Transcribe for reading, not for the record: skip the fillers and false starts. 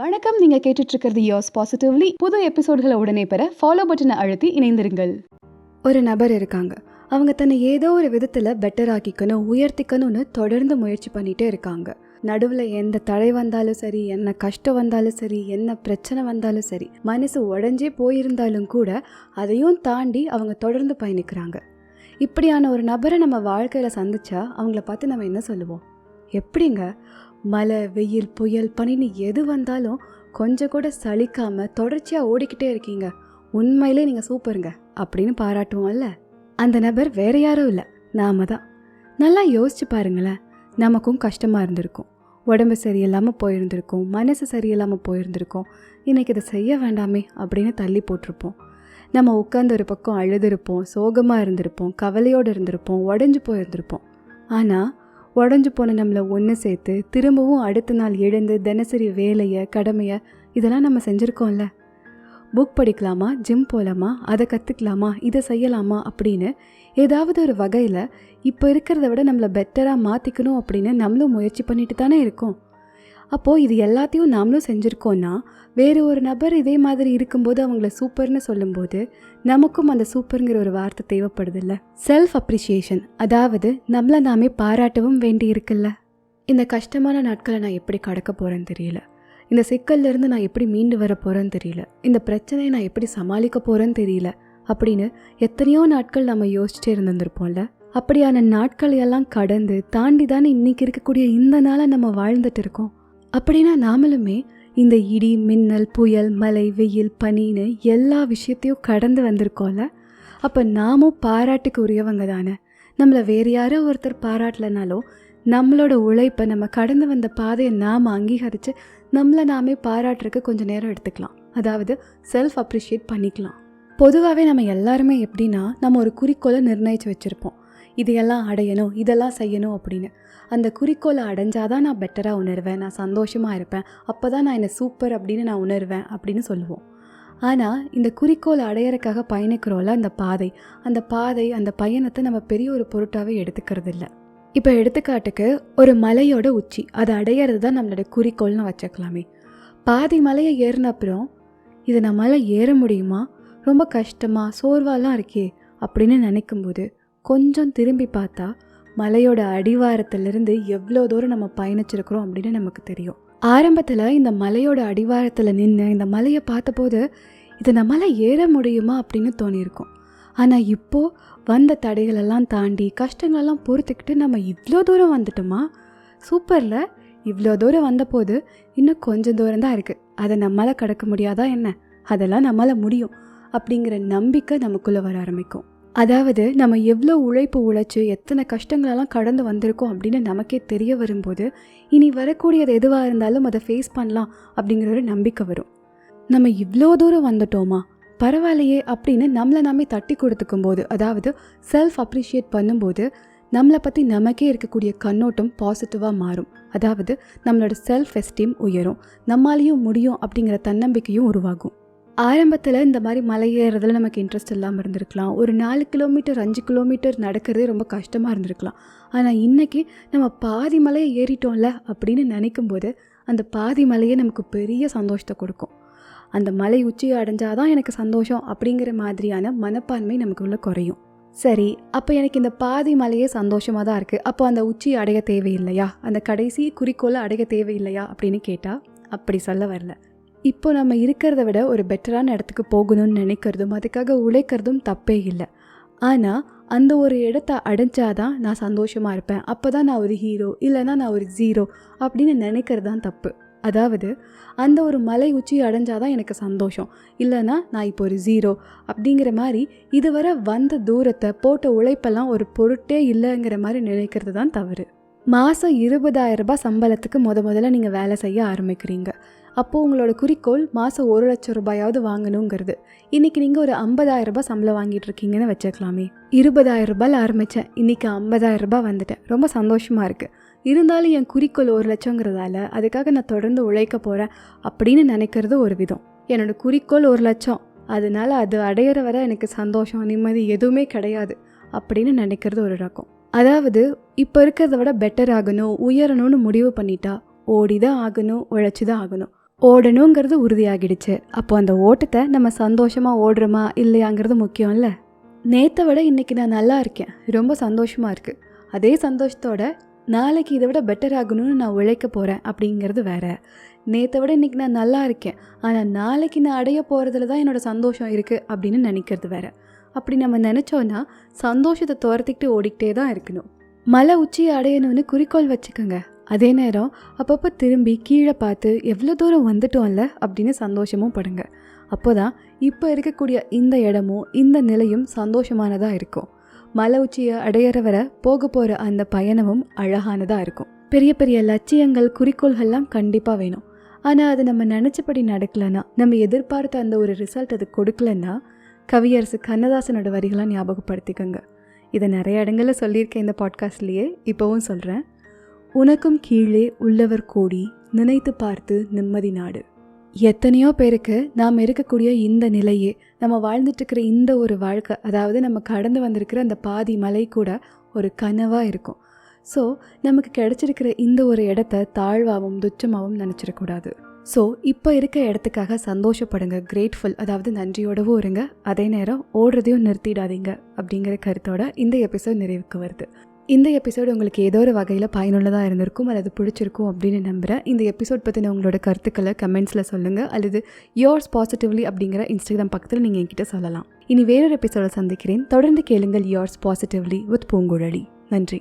வணக்கம். நீங்க கேட்டுட்டு இருக்கிறது யோர்ஸ் பாசிட்டிவ்லி. புது எபிசோட்களை உடனே பெற ஃபாலோ பட்டனை அழுத்தி இணைந்திருங்கள். ஒரு நபர் இருக்காங்க. அவங்க தன்னை ஏதோ ஒரு விதத்தில் பெட்டர் ஆக்கிக்கணும், உயர்த்திக்கணும்னு தொடர்ந்து முயற்சி பண்ணிகிட்டே இருக்காங்க. நடுவில் எந்த தடை வந்தாலும் சரி, என்ன கஷ்டம் வந்தாலும் சரி, என்ன பிரச்சனை வந்தாலும் சரி, மனசு உடஞ்சே போயிருந்தாலும் கூட அதையும் தாண்டி அவங்க தொடர்ந்து பயணிக்கிறாங்க. இப்படியான ஒரு நபரை நம்ம வாழ்க்கையில் சந்திச்சா அவங்கள பார்த்து நம்ம என்ன சொல்லுவோம்? எப்படிங்க மழை, வெயில், புயல், பனின்னு எது வந்தாலும் கொஞ்சம் கூட சலிக்காமல் தொடர்ச்சியாக ஓடிக்கிட்டே இருக்கீங்க, உண்மையிலே நீங்கள் சூப்பருங்க அப்படின்னு பாராட்டுவோம்ல. அந்த நபர் வேற யாரும் இல்லை, நாம தான். நல்லா யோசிச்சு பாருங்களேன். நமக்கும் கஷ்டமாக இருந்திருக்கும், உடம்பு சரியில்லாமல் போயிருந்திருக்கும், மனசு சரியில்லாமல் போயிருந்திருக்கும். இன்றைக்கி இதை செய்ய வேண்டாமே அப்படின்னு தள்ளி போட்டிருப்போம். நம்ம உட்காந்து ஒரு பக்கம் அழுதுருப்போம், சோகமாக இருந்திருப்போம், கவலையோடு இருந்திருப்போம், உடஞ்சி போயிருந்திருப்போம். ஆனால் உடஞ்சி போன நம்மளை ஒன்று சேர்த்து திரும்பவும் அடுத்த நாள் எழுந்து தினசரி வேலையை, கடமையை இதெல்லாம் நம்ம செஞ்சுருக்கோம்ல. புக் படிக்கலாமா, ஜிம் போகலாமா, அதை கற்றுக்கலாமா, இதை செய்யலாமா அப்படின்னு ஏதாவது ஒரு வகையில் இப்போ இருக்கிறத விட நம்மளை பெட்டராக மாற்றிக்கணும் அப்படின்னு நம்மளும் முயற்சி பண்ணிட்டு தானே இருக்கோம். அப்போது இது எல்லாத்தையும் நாமளும் செஞ்சுருக்கோன்னா வேறு ஒரு நபர் இதே மாதிரி இருக்கும்போது அவங்கள சூப்பர்னு சொல்லும்போது நமக்கும் அந்த சூப்பருங்கிற ஒரு வார்த்தை தேவைப்படுதில்ல. செல்ஃப் அப்ரிஷியேஷன், அதாவது நம்மளை நாமே பாராட்டவும் வேண்டி இருக்குல்ல. இந்த கஷ்டமான நாட்களை நான் எப்படி கடக்க போகிறேன்னு தெரியல, இந்த சிக்கல்லேருந்து நான் எப்படி மீண்டு வர போகிறேன்னு தெரியல, இந்த பிரச்சனையை நான் எப்படி சமாளிக்க போகிறேன்னு தெரியல அப்படின்னு எத்தனையோ நாட்கள் நம்ம யோசிச்சுட்டே இருந்திருப்போம்ல. அப்படியான நாட்கள் எல்லாம் கடந்து தாண்டி தானே இன்றைக்கி இருக்கக்கூடிய இந்த நாளை நம்ம வாழ்ந்துட்டு இருக்கோம். அப்படின்னா நாமளுமே இந்த இடி, மின்னல், புயல், மழை, வெயில், பனின்னு எல்லா விஷயத்தையும் கடந்து வந்திருக்கோம்ல. அப்போ நாமும் பாராட்டுக்கு உரியவங்க தானே. நம்மளை வேறு யாரோ ஒருத்தர் பாராட்டலைனாலும் நம்மளோட உழைப்பை, நம்ம கடந்து வந்த பாதையை நாம் அங்கீகரித்து நம்மளை நாமே பாராட்டுறதுக்கு கொஞ்சம் நேரம் எடுத்துக்கலாம். அதாவது செல்ஃப் அப்ரிஷியேட் பண்ணிக்கலாம். பொதுவாகவே நம்ம எல்லாருமே எப்படின்னா, நம்ம ஒரு குறிக்கோளை நிர்ணயித்து வச்சுருப்போம். இதையெல்லாம் அடையணும், இதெல்லாம் செய்யணும் அப்படின்னு. அந்த குறிக்கோளை அடைஞ்சாதான் நான் பெட்டராக உணர்வேன், நான் சந்தோஷமாக இருப்பேன், அப்போ தான் நான் என்னை சூப்பர் அப்படின்னு நான் உணர்வேன் அப்படின்னு சொல்லுவோம். ஆனால் இந்த குறிக்கோளை அடையிறதுக்காக பயணிக்கிறோம்ல, அந்த பாதை அந்த பயணத்தை நம்ம பெரிய ஒரு பொருட்டாகவே எடுத்துக்கிறது இல்லை. இப்போ எடுத்துக்காட்டுக்கு ஒரு மலையோட உச்சி, அதை அடையிறது தான் நம்மளோட குறிக்கோள்னு வச்சுக்கலாமே. பாதி மலையை ஏறின அப்புறம் இதை நம்மளால் ஏற முடியுமா, ரொம்ப கஷ்டமாக சோர்வாலாம் இருக்கே அப்படின்னு நினைக்கும்போது கொஞ்சம் திரும்பி பார்த்தா மலையோட அடிவாரத்திலிருந்து எவ்வளோ தூரம் நம்ம பயணிச்சிருக்கிறோம் அப்படின்னு நமக்கு தெரியும். ஆரம்பத்தில் இந்த மலையோட அடிவாரத்தில் நின்று இந்த மலையை பார்த்தபோது இதை நம்மளால் ஏற முடியுமா அப்படின்னு தோணியிருக்கும். ஆனால் இப்போது வந்த தடைகளெல்லாம் தாண்டி கஷ்டங்களெல்லாம் பொறுத்துக்கிட்டு நம்ம இவ்வளோ தூரம் வந்துட்டோமா, சூப்பரில். இவ்வளோ தூரம் வந்தபோது இன்னும் கொஞ்சம் தூரம் தான் இருக்குது, அதை நம்மளால் கடக்க முடியாதா என்ன, அதெல்லாம் நம்மளால் முடியும் அப்படிங்கிற நம்பிக்கை நமக்குள்ளே வர ஆரம்பிக்கும். அதாவது நம்ம எவ்வளோ உழைப்பு உழைச்சி எத்தனை கஷ்டங்களெல்லாம் கடந்து வந்திருக்கோம் அப்படின்னு நமக்கே தெரிய வரும்போது இனி வரக்கூடியது எதுவாக இருந்தாலும் அதை ஃபேஸ் பண்ணலாம் அப்படிங்கிற ஒரு நம்பிக்கை வரும். நம்ம இவ்வளோ தூரம் வந்துட்டோமா, பரவாயில்லையே அப்படின்னு நம்மளை நாமே தட்டி கொடுத்துக்கும் போது, அதாவது செல்ஃப் அப்ரிஷியேட் பண்ணும்போது நம்மளை பற்றி நமக்கே இருக்கக்கூடிய கண்ணோட்டம் பாசிட்டிவாக மாறும். அதாவது நம்மளோட செல்ஃப் எஸ்டீம் உயரும், நம்மளாலையும் முடியும் அப்படிங்கிற தன்னம்பிக்கையும் உருவாகும். ஆரம்பத்தில் இந்த மாதிரி மலை ஏறுறதுல நமக்கு இன்ட்ரெஸ்ட் இல்லாமல் இருந்திருக்கலாம். ஒரு 4 கிலோமீட்டர் 5 கிலோமீட்டர் நடக்கிறதே ரொம்ப கஷ்டமாக இருந்திருக்கலாம். ஆனால் இன்றைக்கி நம்ம பாதி மலையை ஏறிட்டோம்ல அப்படின்னு நினைக்கும் போது அந்த பாதி மலையே நமக்கு பெரிய சந்தோஷத்தை கொடுக்கும். அந்த மலை உச்சியை அடைஞ்சாதான் எனக்கு சந்தோஷம் அப்படிங்கிற மாதிரியான மனப்பான்மை நமக்குள்ளே குறையும். சரி, அப்போ எனக்கு இந்த பாதி மலையே சந்தோஷமாக தான் இருக்குது, அப்போ அந்த உச்சியை அடைய தேவையில்லையா, அந்த கடைசி குறிக்கோளை அடைய தேவையில்லையா அப்படின்னு கேட்டால் அப்படி சொல்ல வரல. இப்போ நம்ம இருக்கிறத விட ஒரு பெட்டரான இடத்துக்கு போகணும்னு நினைக்கிறதும் அதுக்காக உழைக்கிறதும் தப்பே இல்லை. ஆனால் அந்த ஒரு இடத்த அடைஞ்சாதான் நான் சந்தோஷமாக இருப்பேன், அப்போ தான் நான் ஒரு ஹீரோ, இல்லைனா நான் ஒரு ஜீரோ அப்படின்னு நினைக்கிறது தான் தப்பு. அதாவது அந்த ஒரு மலை உச்சி அடைஞ்சாதான் எனக்கு சந்தோஷம், இல்லைனா நான் இப்போ ஒரு ஜீரோ அப்படிங்கிற மாதிரி இதுவரை வந்த தூரத்தை போட்ட உழைப்பெல்லாம் ஒரு பொருட்டே இல்லைங்கிற மாதிரி நினைக்கிறது தான் தவறு. மாதம் 20,000 ரூபாய் சம்பளத்துக்கு முதல்ல நீங்கள் வேலை செய்ய ஆரம்பிக்கிறீங்க. அப்போது உங்களோட குறிக்கோள் மாதம் 1 லட்சம் ரூபாயாவது வாங்கணுங்கிறது. இன்றைக்கி நீங்கள் ஒரு 50,000 ரூபாய் சம்பளம் வாங்கிட்டு இருக்கீங்கன்னு வச்சுக்கலாமே. 20,000 ரூபாயில் ஆரம்பித்தேன், இன்றைக்கி 50,000 ரூபாய் வந்துட்டேன், ரொம்ப சந்தோஷமாக இருக்குது. இருந்தாலும் என் குறிக்கோள் 1 லட்சங்கிறதால அதுக்காக நான் தொடர்ந்து உழைக்க போகிறேன் அப்படின்னு நினைக்கிறது ஒரு விதம். என்னோடய குறிக்கோள் 1 லட்சம், அதனால் அது அடையிற வரை எனக்கு சந்தோஷம், நிம்மதி எதுவுமே கிடையாது அப்படின்னு நினைக்கிறது ஒரு ரகம். அதாவது இப்போ இருக்கிறத விட பெட்டர் ஆகணும், உயரணும்னு முடிவு பண்ணிட்டா ஓடி தான் ஆகணும், உழைச்சி தான் ஆகணும். ஓடணுங்கிறது உறுதியாகிடுச்சு. அப்போ அந்த ஓட்டத்தை நம்ம சந்தோஷமாக ஓடுறோமா இல்லையாங்கிறது முக்கியம் இல்லை. நேற்றை விட இன்றைக்கி நான் நல்லா இருக்கேன், ரொம்ப சந்தோஷமாக இருக்குது. அதே சந்தோஷத்தோட நாளைக்கு இதை விட பெட்டர் ஆகணும்னு நான் உழைக்க போகிறேன் அப்படிங்கிறது வேற. நேற்றை விட இன்றைக்கி நான் நல்லா இருக்கேன், ஆனால் நாளைக்கு நான் அடைய போகிறதுல தான் என்னோடய சந்தோஷம் இருக்குது அப்படின்னு நினைக்கிறது வேற. அப்படி நம்ம நினச்சோன்னா சந்தோஷத்தை துரத்திக்கிட்டு ஓடிக்கிட்டே தான் இருக்கணும். மலை உச்சியை அடையணும்னு குறிக்கோள் வச்சுக்கோங்க. அதே நேரம் அப்பப்போ திரும்பி கீழே பார்த்து எவ்வளோ தூரம் வந்துட்டோம்ல அப்படின்னு சந்தோஷமும் படுங்க. அப்போ தான் இப்போ இருக்கக்கூடிய இந்த இடமும் இந்த நிலையும் சந்தோஷமானதாக இருக்கும். மலை உச்சியை அடையிற வர போக போகிற அந்த பயணமும் அழகானதாக இருக்கும். பெரிய பெரிய லட்சியங்கள் குறிக்கோள்கள்லாம் கண்டிப்பாக வேணும். ஆனால் அது நம்ம நினச்சபடி நடக்கலைன்னா, நம்ம எதிர்பார்த்த அந்த ஒரு ரிசல்ட் அது கொடுக்கலன்னா, கவியரசு கண்ணதாசனோட வரிகளாக ஞாபகப்படுத்திக்கோங்க. இதை நிறைய இடங்களில் சொல்லியிருக்கேன் இந்த பாட்காஸ்ட்லேயே, இப்போவும் சொல்கிறேன். உனக்கும் கீழே உள்ளவர் கோடி, நினைத்து பார்த்து நிம்மதி நாடு. எத்தனையோ பேருக்கு நாம் இருக்கக்கூடிய இந்த நிலையே, நம்ம வாழ்ந்துட்டுருக்கிற இந்த ஒரு வாழ்க்கை, அதாவது நம்ம கடந்து வந்திருக்கிற அந்த பாதி மலை கூட ஒரு கனவாக இருக்கும். ஸோ நமக்கு கிடைச்சிருக்கிற இந்த ஒரு இடத்த தாழ்வாகவும் துச்சமாகவும் நினச்சிடக்கூடாது. ஸோ இப்போ இருக்க இடத்துக்காக சந்தோஷப்படுங்க, கிரேட்ஃபுல், அதாவது நன்றியோடவும் இருங்க. அதே நேரம் ஓடுறதையும் நிறுத்திடாதீங்க அப்படிங்கிற கருத்தோட இந்த எபிசோட் நிறைவுக்கு வருது. இந்த எபிசோடு உங்களுக்கு ஏதோ ஒரு வகையில் பயனுள்ளதாக இருந்திருக்கும் அல்லது பிடிச்சிருக்கும் அப்படின்னு நம்புகிறேன். இந்த எபிசோட் பற்றின உங்களோட கருத்துக்களை கமெண்ட்ஸில் சொல்லுங்கள், அல்லது யோர்ஸ் பாசிட்டிவ்லி அப்படிங்கிற இன்ஸ்டாகிராம் பக்கத்தில் நீங்கள் என்கிட்ட சொல்லலாம். இனி வேறொரு எபிசோட சந்திக்கிறேன். தொடர்ந்து கேளுங்கள் யோர்ஸ் பாசிட்டிவ்லி வித் பூங்குழலி. நன்றி.